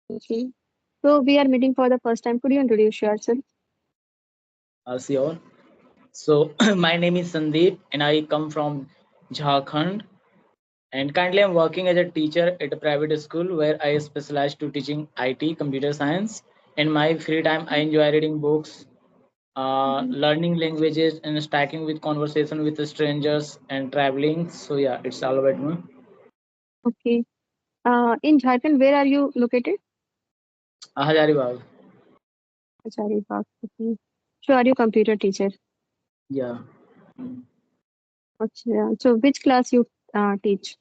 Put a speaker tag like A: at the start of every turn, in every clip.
A: Okay. So we are meeting for the first time. Could you introduce yourself?
B: Sure. So my name is Sandeep and I come from Jharkhand. And currently I'm working as a teacher at a private school where I specialize to teaching IT, computer science. In my free time, I enjoy reading books,
A: Mhm.
B: learning languages, and stacking with conversation with the strangers and traveling. So yeah, it's all about me.
A: Okay. In Jharkhand, where are you located?
B: Hazaribagh.
A: Hazaribagh. Okay. So are you computer teacher?
B: Yeah.
A: Okay. So which class you teach?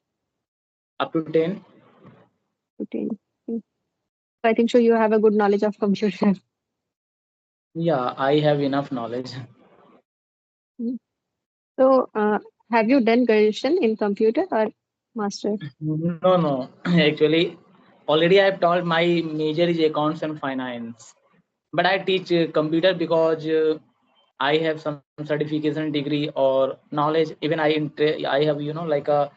B: Up to 10.
A: To 10. Okay. So I think so you have a good knowledge of computer.
B: Yeah, I have enough knowledge.
A: Mm. So have you done graduation in computer or master?
B: No, no. Actually, already I have told my major is accounts and finance. But I teach computer because I have some certification degree or knowledge. Even I have like a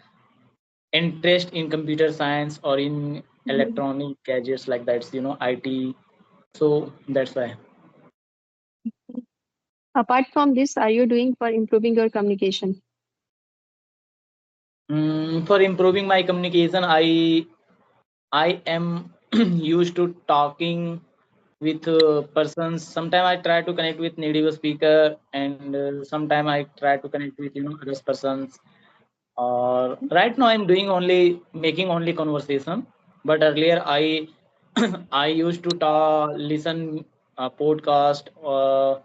B: interest in computer science or in
A: Mhm.
B: electronic gadgets like that. IT. So that's why.
A: Apart from this, are you doing for improving your communication?
B: For improving my communication, I am used to talking with persons. Sometimes I try to connect with native speaker, and sometimes I try to connect with other persons. Or right now I'm doing only making only conversation, but earlier I I used to listen podcast or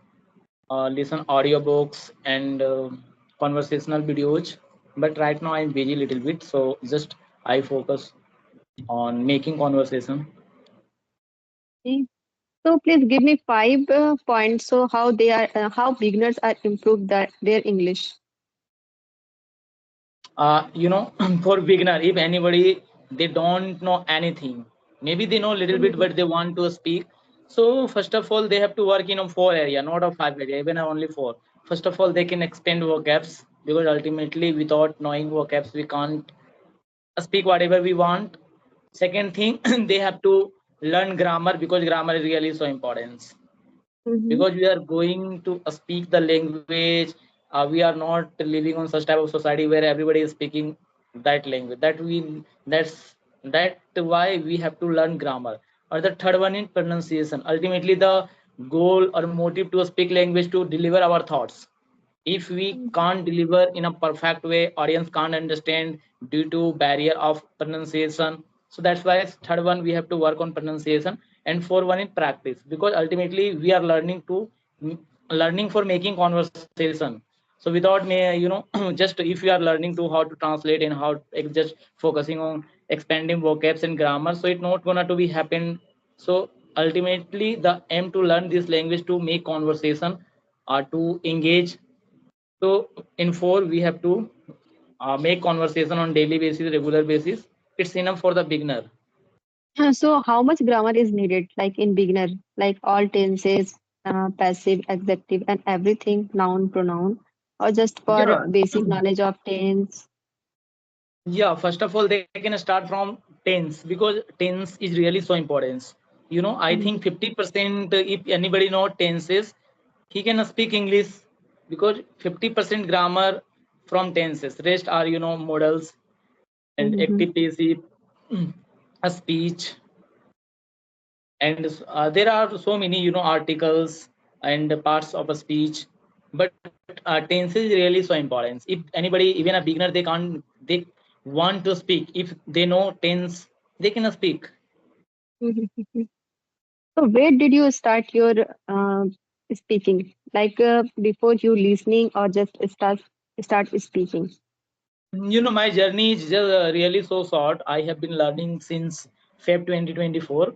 B: listen audiobooks and conversational videos. But right now I'm busy little bit, so just I focus on making conversation.
A: Okay. So please give me 5 points. So how beginners are improved their English.
B: For beginner, if anybody they don't know anything, maybe they know a little bit
A: Mhm.
B: but they want to speak. So first of all they have to work in a four area, not a five area, even only four. First of all they can expand vocabs, because ultimately without knowing vocabs we can't speak whatever we want. Second thing, they have to learn grammar, because grammar is really so important,
A: Mhm.
B: because we are going to speak the language. We are not living on such type of society where everybody is speaking that language. That's why we have to learn grammar. Or the third one in pronunciation, ultimately the goal or motive to speak language to deliver our thoughts. If we
A: Mhm.
B: can't deliver in a perfect way, audience can't understand due to barrier of pronunciation. So that's why third one we have to work on pronunciation. And fourth one in practice, because ultimately we are learning for making conversation. So without me, just if you are learning to how to translate and how just focusing on expanding vocabs and grammar, so it's not gonna to be happen. So ultimately the aim to learn this language to make conversation or to engage. So in four, we have to make conversation on daily basis, regular basis. It's enough for the beginner.
A: So how much grammar is needed, like in beginner, like all tenses, passive, adjective, and everything, noun, pronoun, or just for
B: Yeah,
A: basic knowledge of tense?
B: yeah. First of all, they can start from tense, because tense is really so important. I think
A: Mhm.
B: 50%, if anybody know tenses, he can speak English, because 50% grammar from tenses. Rest are modals and
A: Mhm.
B: active passive, a speech, and there are so many articles and parts of a speech. But tense is really so important. If anybody, even a beginner, they want to speak, if they know tense, they can speak.
A: Mhm. So where did you start your speaking? Like before you listening or just start speaking?
B: My journey is just really so short. I have been learning since Feb 2024.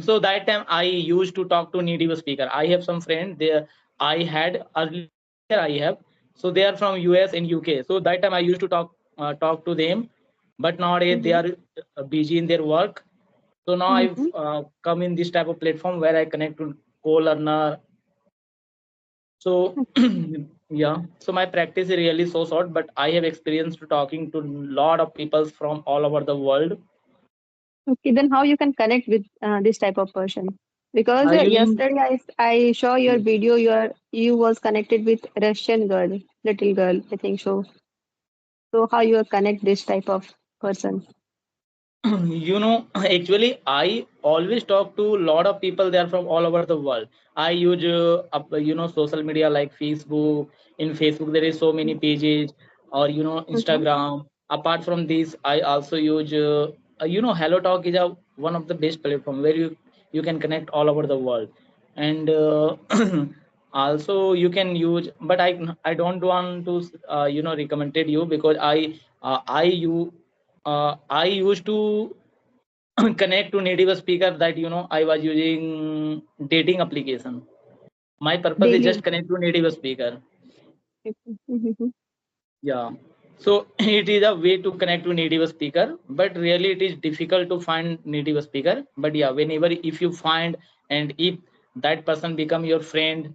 B: So that time I used to talk to native speaker. I have some friend there. I had earlier, I have. So they are from US and UK. So that time I used to talk to them. But nowadays they
A: Mhm.
B: are busy in their work. So now I've
A: Mhm.
B: come in this type of platform where I connect to co-learner. So yeah, so my practice is really so short, but I have experience to talking to lot of people from all over the world.
A: Okay, then how you can connect with this type of person? Because
B: Using
A: yesterday I saw your video. You was connected with Russian girl, little girl, I think so. So how you connect this type of person?
B: actually I always talk to a lot of people. They are from all over the world. I use social media like Facebook. In Facebook there is so many pages, or
A: Mm-hmm.
B: Instagram. Apart from this, I also use Hello Talk is one of the best platform where you can connect all over the world. And also you can use, but I don't want to recommended you, because I used to connect to native speaker, that I was using dating application. My purpose is
A: Daily.
B: just connect to native speaker.
A: Mm-hmm.
B: Yeah. So it is a way to connect to native speaker, but really it is difficult to find native speaker. But yeah, whenever if you find, and if that person become your friend,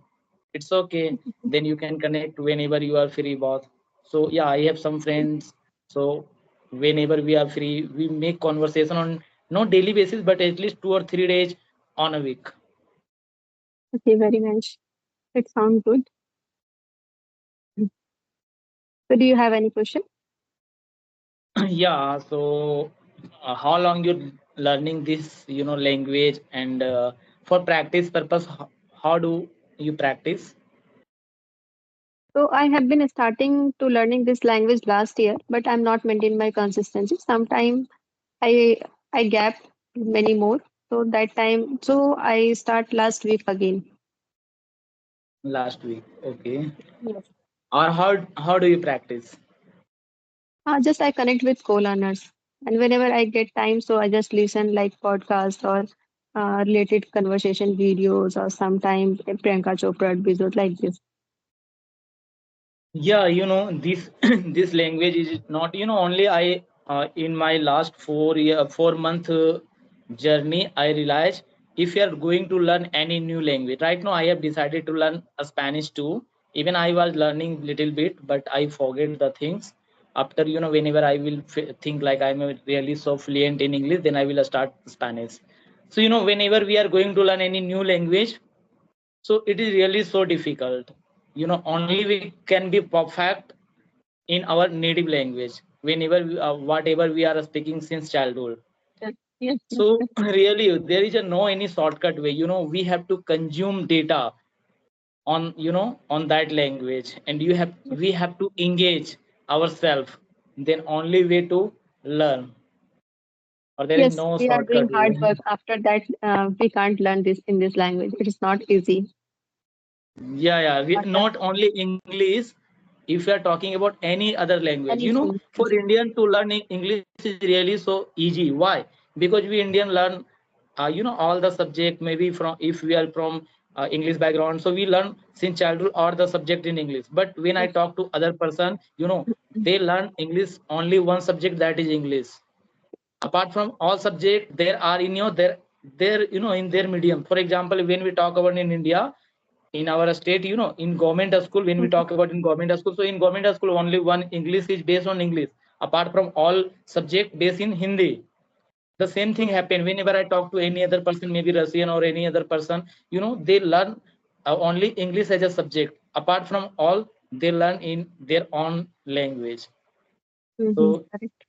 B: it's okay. Then you can connect whenever you are free, both. So yeah, I have some friends. So whenever we are free, we make conversation on not daily basis, but at least 2 or 3 days on a week.
A: Okay, very nice. It sounds good. So do you have any question?
B: Yeah. So how long you learning this language, and for practice purpose, how do you practice?
A: So I have been starting to learning this language last year, but I'm not maintaining my consistency. Sometime I I gap many more. So that time, so I start last week again.
B: Last week, okay.
A: Yes.
B: Or how do you practice?
A: Just I connect with co-learners, and whenever I get time, so I just listen like podcast or related conversation videos, or sometimes Priyanka Chopra episode like this.
B: Yeah, this this language is not only I in my last 4 month journey, I realized, if you are going to learn any new language right now, I have decided to learn a Spanish too. Even I was learning little bit, but I forget the things. After whenever I will think like I'm really so fluent in English, then I will start Spanish. So whenever we are going to learn any new language, so it is really so difficult. Only we can be perfect in our native language whenever whatever we are speaking since childhood.
A: Yes, yes, yes,
B: So
A: yes.
B: really there is a no any shortcut way. We have to consume data on on that language, and
A: Yes,
B: we have to engage ourselves. Then only way to learn, or there is
A: yes,
B: no
A: we are doing
B: shortcut
A: hard
B: way.
A: work. After that, we can't learn this in this language. It is not easy.
B: Yeah, yeah.
A: After
B: Not only English. If you are talking about any other language,
A: anything,
B: for Indian to learn English is really so easy. Why? Because we Indian learn, all the subject. Maybe from, if we are from English background, so we learn since childhood all the subject in English. But when I
A: yes.
B: talk to other person, they learn English only one subject, that is English. Apart from all subject, there are in their in their medium. For example, when we talk about in India, in our state, in government school, when we
A: Mhm.
B: talk about in government school, so in government school only one English is based on English. Apart from all subject based in Hindi. The same thing happen whenever I talk to any other person, maybe Russian or any other person. They learn only English as a subject. Apart from all, they learn in their own language.
A: Mhm.
B: So
A: Correct.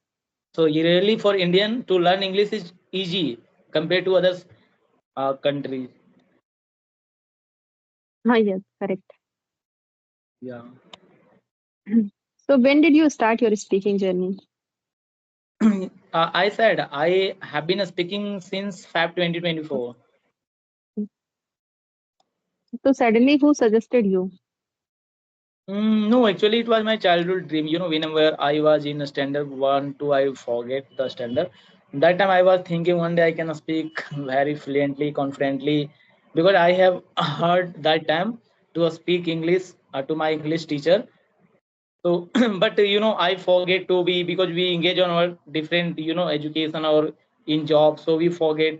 B: really for Indian to learn English is easy compared to others countries.
A: Ah, yes, correct.
B: Yeah.
A: So when did you start your speaking journey?
B: I said I have been speaking since Feb 2024.
A: So suddenly, who suggested you?
B: No, actually, it was my childhood dream. Whenever I was in standard one, two, I forget the standard. That time I was thinking one day I can speak very fluently, confidently, because I have heard that time to speak English to my English teacher. So, but I forget to be, because we engage on our different, education or in job, so we forget.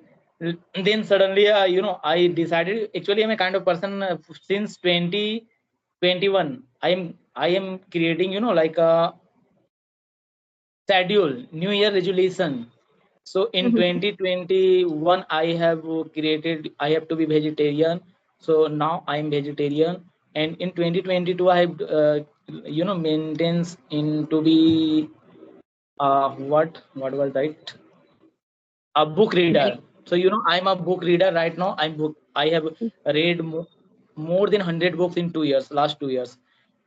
B: Then suddenly, I decided. Actually, I'm a kind of person since 2021. I am creating, like a schedule, New Year resolution. So in
A: Mhm.
B: 2021 I have created, I have to be vegetarian, so now I am vegetarian. And in 2022 I have maintains in to be what was that, a book reader.
A: Very.
B: So I'm a book reader right now. I have read more than 100 books in 2 years, last 2 years.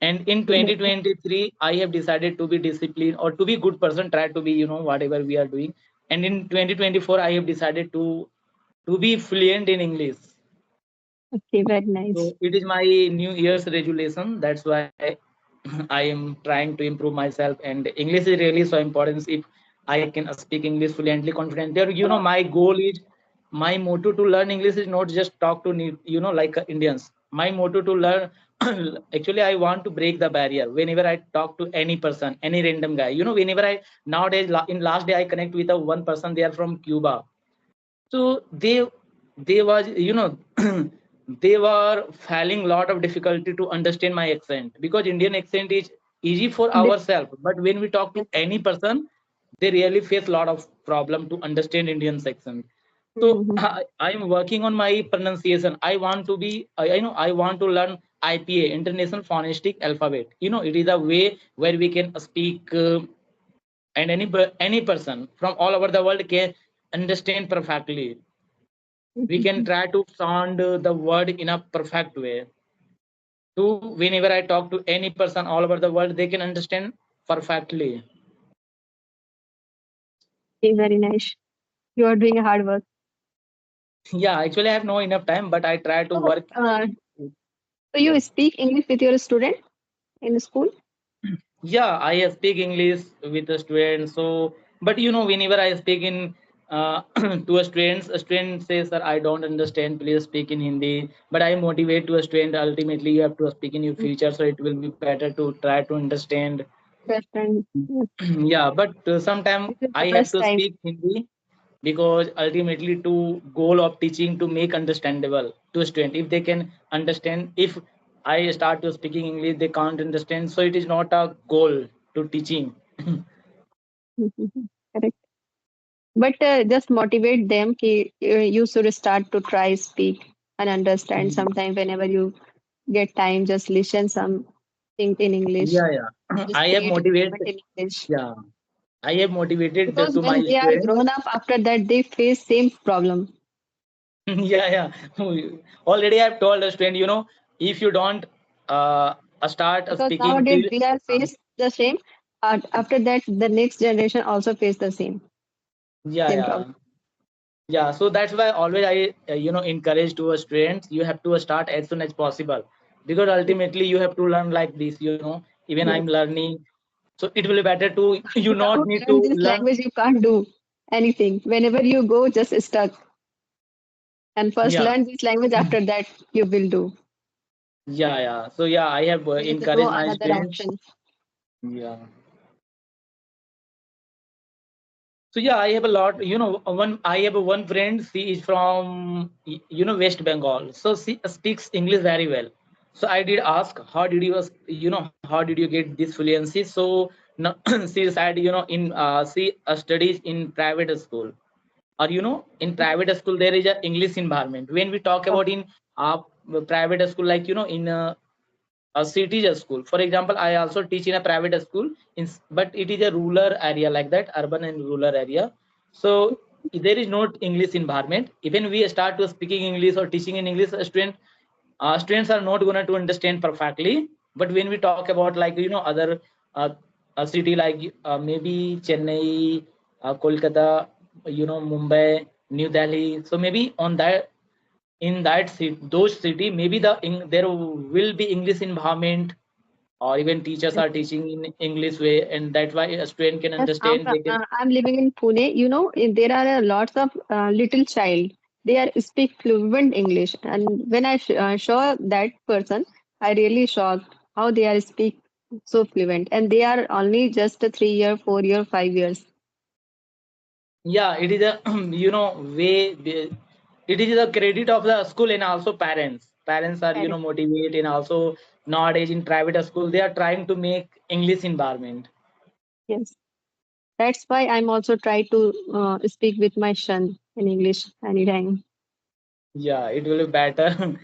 B: And in
A: Very.
B: 2023 I have decided to be disciplined or to be good person, try to be whatever we are doing. And in 2024 I have decided to be fluent in English.
A: Okay, very nice.
B: So it is my New Year's resolution. That's why I am trying to improve myself. And English is really so important. If I can speak English fluently, confidently, or my goal is, my motto to learn English is not just talk to like Indians. My motto to learn, actually, I want to break the barrier. Whenever I talk to any person, any random guy, whenever I nowadays in last day I connect with a one person. They are from Cuba. So they was they were failing lot of difficulty to understand my accent, because Indian accent is easy for
A: Dif-
B: ourselves, but when we talk to
A: Yes.
B: any person, they really face lot of problem to understand Indian accent. So
A: Mhm.
B: I am working on my pronunciation. I want to be I want to learn IPA, International Phonetic Alphabet. It is a way where we can speak, and any person from all over the world can understand perfectly. We can
A: Mhm.
B: try to sound the word in a perfect way. So whenever I talk to any person all over the world, they can understand perfectly.
A: Okay, very nice. You are doing a hard work.
B: Yeah, actually I have no enough time, but I try to
A: So,
B: work.
A: so you
B: Yeah,
A: speak English with your student in school?
B: yeah, I speak English with the students. So but whenever I speak in to a student says that I don't understand, please speak in Hindi. But I motivate to a student, ultimately you have to speak in your future, so it will be better to try to understand.
A: Best friend. Yes.
B: Yeah, but sometimes
A: This is
B: I
A: the
B: have
A: first
B: to
A: time.
B: speak Hindi, because ultimately to goal of teaching to make understandable to student. If they can understand, if I start to speaking English they can't understand, so it is not a goal to teaching.
A: Mhm. Correct. But just motivate them. You should start to try speak and understand. Sometime whenever you get time, just listen something in English.
B: Yeah, yeah.
A: Just
B: I have
A: create a moment
B: motivated.
A: in English.
B: Yeah, I have motivated
A: Because
B: to my
A: when they are
B: students.
A: grown up, after that they face same problem.
B: Yeah, yeah. Already I've told a student, if you don't uh, start
A: Because
B: speaking
A: nowadays
B: till
A: we are
B: uh,
A: face the same. After that, the next generation also face the
B: yeah,
A: same
B: yeah.
A: problem.
B: Yeah, so that's why always I encourage to a students, you have to start as soon as possible, because ultimately you have to learn like this. Even I'm
A: Yes.
B: learning, so it will be better to you not
A: Without
B: need
A: learn
B: to
A: this
B: learn.
A: language, you can't do anything. Whenever you go, just stuck. And first
B: Yeah,
A: learn this language. After that, you will do.
B: yeah, yeah. So yeah, I have
A: There is no
B: encouraged my
A: another
B: students.
A: option.
B: Yeah. So yeah, I have a lot. One I have one friend. She is from West Bengal. So she speaks English very well. So I did ask, how did you how did you get this fluency? So no, she said in she studies in private school, or in private school there is a English environment. When we talk
A: Oh,
B: about in uh, private school, like in a city school. For example, I also teach in a private school, but it is a rural area, like that, urban and rural area. So there is not English environment. Even we start to speaking English or teaching in English, students are not going to understand perfectly. But when we talk about like other uh, a city like maybe Chennai, Kolkata, Mumbai, New Delhi. So maybe on that, in that city, those city, maybe there will be English environment, or even teachers
A: yes.
B: are teaching in English way, and that's why a student can
A: Yes,
B: understand. They can.
A: I'm living in Pune. There are lots of little child. They are speak fluent English, and when I saw that person, I really shocked how they are speak so fluent, and they are only just a 3 year, 4 year, 5 years.
B: Yeah, it is a way it is the credit of the school, and also parents are
A: Correct.
B: motivate, and also nowadays in private school they are trying to make English environment.
A: Yes. that's why I'm also try to speak with my son in English anytime.
B: Yeah, it will be better.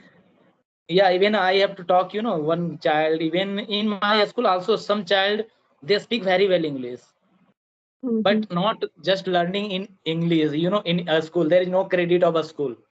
B: Yeah, even I have to talk, one child, even in my school also some child, they speak very well English,
A: Hmm.
B: but not just learning in English, in a school. There is no credit of a school.